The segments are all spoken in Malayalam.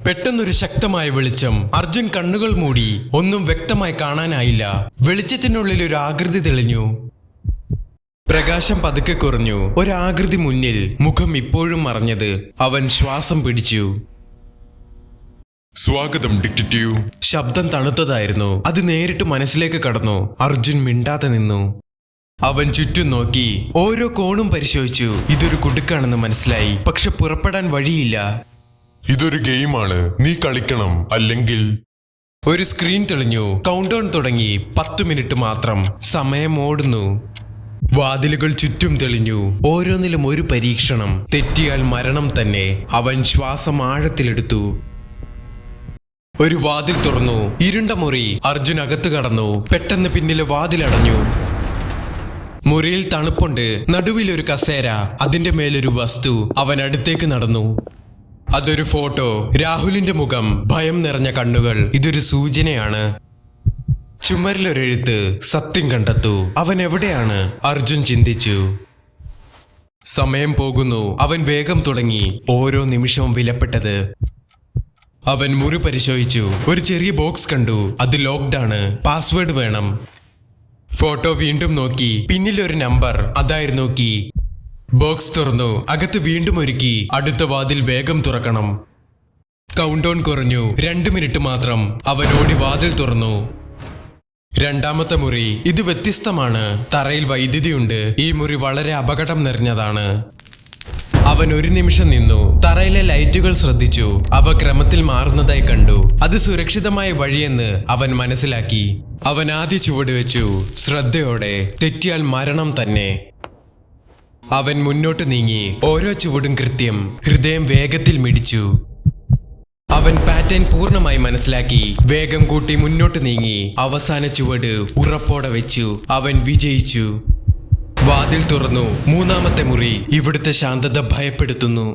പെട്ടെന്നൊരു ശക്തമായ വെളിച്ചം. അർജുൻ കണ്ണുകൾ മൂടി. ഒന്നും വ്യക്തമായി കാണാനായില്ല. വെളിച്ചത്തിനുള്ളിൽ ഒരു ആകൃതി തെളിഞ്ഞു. പ്രകാശം പതുക്കെ കുറഞ്ഞു. ഒരാകൃതി മുന്നിൽ, മുഖം ഇപ്പോഴും മറഞ്ഞത്. അവൻ ശ്വാസം പിടിച്ചു. സ്വാഗതം ഡിറ്റക്റ്റീവ്. ശബ്ദം തണുത്തതായിരുന്നു. അത് നേരിട്ട് മനസ്സിലേക്ക് കടന്നു. അർജുൻ മിണ്ടാതെ നിന്നു. അവൻ ചുറ്റും നോക്കി. ഓരോ കോണും പരിശോധിച്ചു. ഇതൊരു കുടുക്കാണെന്ന് മനസ്സിലായി. പക്ഷെ പുറപ്പെടാൻ വഴിയില്ല. ഇതൊരു ഗെയിമാണ്, നീ കളിക്കണം, അല്ലെങ്കിൽ... ഒരു സ്ക്രീൻ തെളിഞ്ഞു. കൗണ്ട് ഡൗൺ തുടങ്ങി. 10 മിനിറ്റ് മാത്രം. സമയം ഓടുന്നു. വാതിലുകൾ ചുറ്റും തെളിഞ്ഞു. ഓരോന്നിലും ഒരു പരീക്ഷണം. തെറ്റിയാൽ മരണം തന്നെ. അവൻ ശ്വാസം ആഴത്തിലെടുത്തു. ഒരു വാതിൽ തുറന്നു. ഇരുണ്ട മുറി. അർജുൻ അകത്ത് കടന്നു. പെട്ടെന്ന് പിന്നിലെ വാതിലടഞ്ഞു. മുറിയിൽ തണുപ്പുണ്ട്. നടുവിൽ ഒരു കസേര. അതിന്റെ മേലൊരു വസ്തു. അവൻ അടുത്തേക്ക് നടന്നു. അതൊരു ഫോട്ടോ. രാഹുലിന്റെ മുഖം, ഭയം നിറഞ്ഞ കണ്ണുകൾ. ഇതൊരു സൂചനയാണ്. ചുമരിലൊരെഴുത്ത്. സത്യം കണ്ടെത്തൂ. അവൻ എവിടെയാണ്? അർജുൻ ചിന്തിച്ചു. സമയം പോകുന്നു. അവൻ വേഗം തുടങ്ങി. ഓരോ നിമിഷവും വിലപ്പെട്ടത്. അവൻ മുറി പരിശോധിച്ചു. ഒരു ചെറിയ ബോക്സ് കണ്ടു. അത് ലോക്ക്ഡാണ്. പാസ്വേഡ് വേണം. ഫോട്ടോ വീണ്ടും നോക്കി. പിന്നിലൊരു നമ്പർ. അതായിരുന്നു കീ. ബോക്സ് തുറന്നു. അകത്ത് വീണ്ടും ഒരുക്കി. അടുത്ത വാതിൽ വേഗം തുറക്കണം. കൗണ്ട് ഡൗൺ കുറഞ്ഞു. 2 മിനിറ്റ് മാത്രം. അവൻ ഓടി വാതിൽ തുറന്നു. രണ്ടാമത്തെ മുറി. ഇത് വ്യത്യസ്തമാണ്. തറയിൽ വൈദ്യുതിയുണ്ട്. ഈ മുറി വളരെ അപകടം നിറഞ്ഞതാണ്. അവൻ ഒരു നിമിഷം നിന്നു. തറയിലെ ലൈറ്റുകൾ ശ്രദ്ധിച്ചു. അവ ക്രമത്തിൽ മാറുന്നതായി കണ്ടു. അത് സുരക്ഷിതമായ വഴിയെന്ന് അവൻ മനസ്സിലാക്കി. അവൻ ആദ്യ ചുവട് വെച്ചു. ശ്രദ്ധയോടെ. തെറ്റിയാൽ മരണം തന്നെ. അവൻ മുന്നോട്ട് നീങ്ങി. ഓരോ ചുവടും കൃത്യം. ഹൃദയം വേഗത്തിൽ മിടിച്ചു. അവൻ പാറ്റേൺ പൂർണ്ണമായി മനസ്സിലാക്കി. വേഗം കൂട്ടി മുന്നോട്ട് നീങ്ങി. അവസാന ചുവട് ഉറപ്പോടെ വെച്ചു. അവൻ വിജയിച്ചു. വാതിൽ തുറന്നു. 3ാമത്തെ മുറി. ഇവിടുത്തെ ശാന്തത ഭയപ്പെടുത്തുന്നു.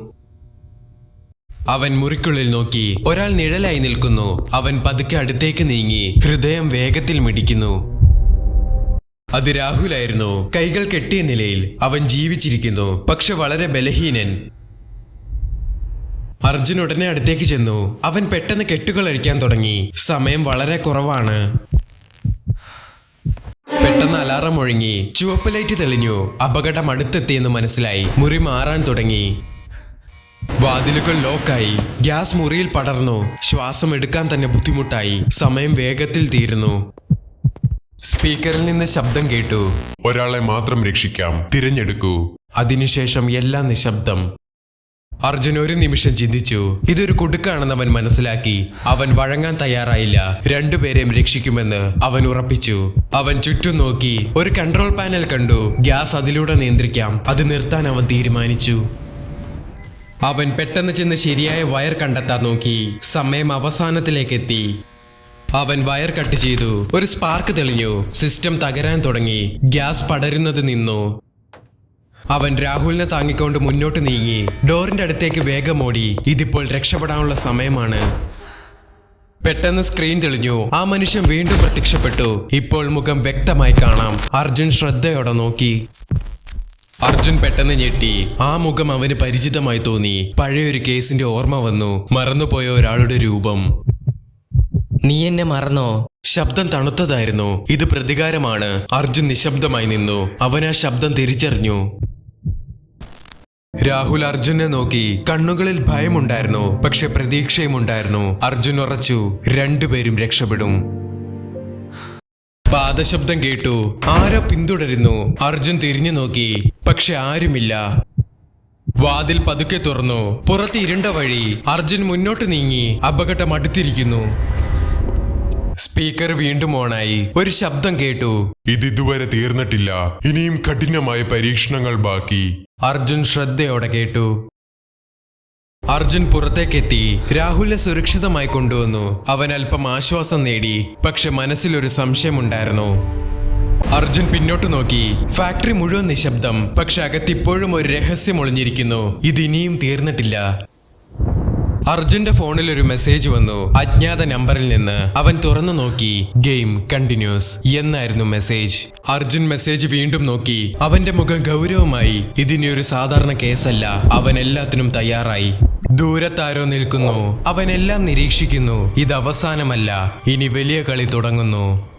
അവൻ മുറിക്കുള്ളിൽ നോക്കി. ഒരാൾ നിഴലായി നിൽക്കുന്നു. അവൻ പതുക്കെ അടുത്തേക്ക് നീങ്ങി. ഹൃദയം വേഗത്തിൽ മിടിക്കുന്നു. അത് രാഹുലായിരുന്നു. കൈകൾ കെട്ടിയ നിലയിൽ. അവൻ ജീവിച്ചിരിക്കുന്നു, പക്ഷെ വളരെ ബലഹീനൻ. അർജുൻ ഉടനെ അടുത്തേക്ക് ചെന്നു. അവൻ പെട്ടെന്ന് കെട്ടുകൾ അഴിക്കാൻ തുടങ്ങി. സമയം വളരെ കുറവാണ്. പെട്ടെന്ന് അലാറം മുഴങ്ങി. ചുവപ്പ് ലൈറ്റ് തെളിഞ്ഞു. അപകടം അടുത്തെത്തിയെന്ന് മനസ്സിലായി. മുറി മാറാൻ തുടങ്ങി. വാതിലുകൾ ലോക്കായി. ഗ്യാസ് മുറിയിൽ പടർന്നു. ശ്വാസം എടുക്കാൻ തന്നെ ബുദ്ധിമുട്ടായി. സമയം വേഗത്തിൽ തീരുന്നു. സ്പീക്കറിൽ നിന്ന് ശബ്ദം കേട്ടു. ഒരാളെ മാത്രം രക്ഷിക്കാം, തിരഞ്ഞെടുക്കൂ. അതിനുശേഷം എല്ലാം നിശബ്ദം. അർജുൻ ഒരു നിമിഷം ചിന്തിച്ചു. ഇതൊരു കുടുക്കാണെന്ന് അവൻ മനസ്സിലാക്കി. അവൻ വഴങ്ങാൻ തയ്യാറായില്ല. 2 പേരെയും രക്ഷിക്കുമെന്ന് അവൻ ഉറപ്പിച്ചു. അവൻ ചുറ്റും നോക്കി. ഒരു കൺട്രോൾ പാനൽ കണ്ടു. ഗ്യാസ് അതിലൂടെ നിയന്ത്രിക്കാം. അത് നിർത്താൻ അവൻ തീരുമാനിച്ചു. അവൻ പെട്ടെന്ന് ചെന്ന് ശരിയായ വയർ കണ്ടെത്താൻ നോക്കി. സമയം അവസാനത്തിലേക്ക് എത്തി. അവൻ വയർ കട്ട് ചെയ്തു. ഒരു സ്പാർക്ക് തെളിഞ്ഞു. സിസ്റ്റം തകരാൻ തുടങ്ങി. ഗ്യാസ് പടരുന്നത് നിന്നു. അവൻ രാഹുലിനെ താങ്ങിക്കൊണ്ട് മുന്നോട്ട് നീങ്ങി. ഡോറിന്റെ അടുത്തേക്ക് വേഗം ഓടി. ഇതിപ്പോൾ രക്ഷപ്പെടാനുള്ള സമയമാണ്. പെട്ടെന്ന് സ്ക്രീൻ തെളിഞ്ഞു. ആ മനുഷ്യൻ വീണ്ടും പ്രത്യക്ഷപ്പെട്ടു. ഇപ്പോൾ മുഖം വ്യക്തമായി കാണാം. അർജുൻ ശ്രദ്ധയോടെ നോക്കി. അർജുൻ പെട്ടെന്ന് ഞെട്ടി. ആ മുഖം അവന് പരിചിതമായി തോന്നി. പഴയൊരു കേസിന്റെ ഓർമ്മ വന്നു. മറന്നുപോയ ഒരാളുടെ രൂപം. നീ എന്നെ മറന്നോ? ശബ്ദം തണുത്തതായിരുന്നു. ഇത് പ്രതികാരമാണ്. അർജുൻ നിശബ്ദമായി നിന്നു. അവൻ ആ ശബ്ദം തിരിച്ചറിഞ്ഞു. രാഹുൽ അർജുനെ നോക്കി. കണ്ണുകളിൽ ഭയമുണ്ടായിരുന്നു, പക്ഷെ പ്രതീക്ഷയുമുണ്ടായിരുന്നു. അർജുൻ ഉറച്ചു. 2 പേരും രക്ഷപ്പെടും. പാദശബ്ദം കേട്ടു. ആരോ പിന്തുടരുന്നു. അർജുൻ തിരിഞ്ഞു നോക്കി. പക്ഷെ ആരുമില്ല. വാതിൽ പതുക്കെ തുറന്നു. പുറത്ത് ഇരുണ്ട വഴി. അർജുൻ മുന്നോട്ട് നീങ്ങി. അപകടം അടുത്തിരിക്കുന്നു. സ്പീക്കർ വീണ്ടും ഓണായി. ഒരു ശബ്ദം കേട്ടു. ഇതുവരെ തീർന്നിട്ടില്ല, ഇനിയും കഠിനമായ പരീക്ഷണങ്ങൾ ബാക്കി. അർജുൻ ശ്രദ്ധയോടെ കേട്ടു. അർജുൻ പുറത്തേക്കെത്തി. രാഹുലിനെ സുരക്ഷിതമായി കൊണ്ടുവന്നു. അവൻ അല്പം ആശ്വാസം നേടി. പക്ഷെ മനസ്സിലൊരു സംശയമുണ്ടായിരുന്നു. അർജുൻ പിന്നോട്ട് നോക്കി. ഫാക്ടറി മുഴുവൻ നിശബ്ദം. പക്ഷെ അകത്തിപ്പോഴും ഒരു രഹസ്യം ഒളിഞ്ഞിരിക്കുന്നു. ഇത് ഇനിയും തീർന്നിട്ടില്ല. അർജുന്റെ ഫോണിൽ ഒരു മെസ്സേജ് വന്നു. അജ്ഞാത നമ്പറിൽ നിന്ന്. അവൻ തുറന്നു നോക്കി. ഗെയിം കണ്ടിന്യൂസ് എന്നായിരുന്നു മെസ്സേജ്. അർജുൻ മെസ്സേജ് വീണ്ടും നോക്കി. അവന്റെ മുഖം ഗൗരവമായി. ഇതിനി ഒരു സാധാരണ കേസല്ല. അവൻ എല്ലാത്തിനും തയ്യാറായി. ദൂരത്താരോ നിൽക്കുന്നു. അവനെല്ലാം നിരീക്ഷിക്കുന്നു. ഇത് അവസാനമല്ല, ഇനി വലിയ കളി തുടങ്ങുന്നു.